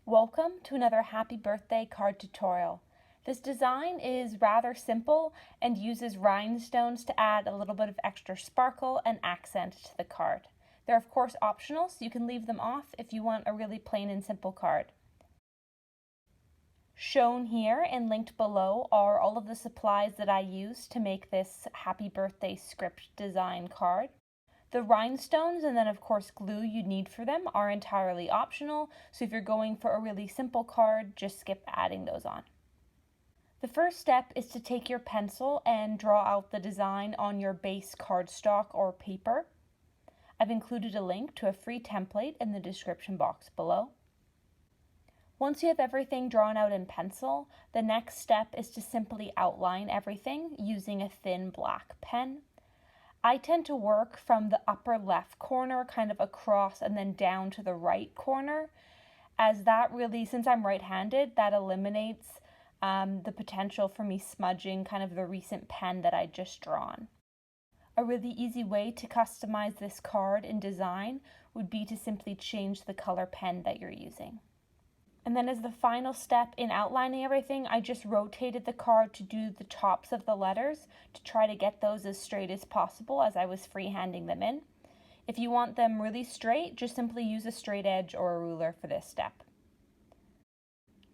Welcome to another happy birthday card tutorial. This design is rather simple and uses rhinestones to add a little bit of extra sparkle and accent to the card. They're of course optional, so you can leave them off if you want a really plain and simple card. Shown here and linked below are all of the supplies that I used to make this happy birthday script design card. The rhinestones and then of course glue you need for them are entirely optional, so if you're going for a really simple card, just skip adding those on. The first step is to take your pencil and draw out the design on your base cardstock or paper. I've included a link to a free template in the description box below. Once you have everything drawn out in pencil, the next step is to simply outline everything using a thin black pen. I tend to work from the upper left corner kind of across and then down to the right corner, as that really, since I'm right-handed, that eliminates the potential for me smudging kind of the recent pen that I just drawn. A really easy way to customize this card in design would be to simply change the color pen that you're using. And then as the final step in outlining everything, I just rotated the card to do the tops of the letters to try to get those as straight as possible as I was freehanding them in. If you want them really straight, just simply use a straight edge or a ruler for this step.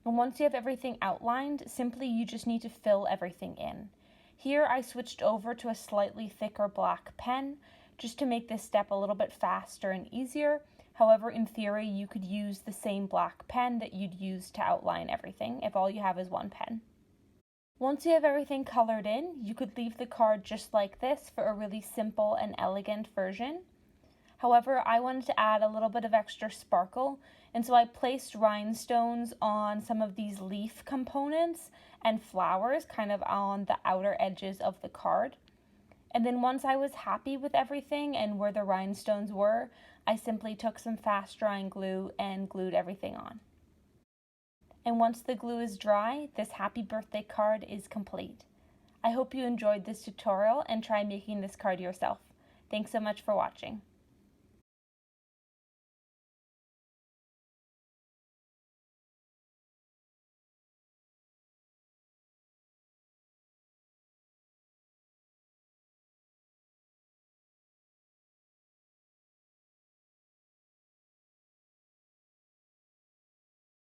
And once you have everything outlined, simply you just need to fill everything in. Here I switched over to a slightly thicker black pen just to make this step a little bit faster and easier. However, in theory, you could use the same black pen that you'd use to outline everything if all you have is one pen. Once you have everything colored in, you could leave the card just like this for a really simple and elegant version. However, I wanted to add a little bit of extra sparkle, and so I placed rhinestones on some of these leaf components and flowers kind of on the outer edges of the card. And then once I was happy with everything and where the rhinestones were, I simply took some fast drying glue and glued everything on. And once the glue is dry, this happy birthday card is complete. I hope you enjoyed this tutorial and try making this card yourself. Thanks so much for watching.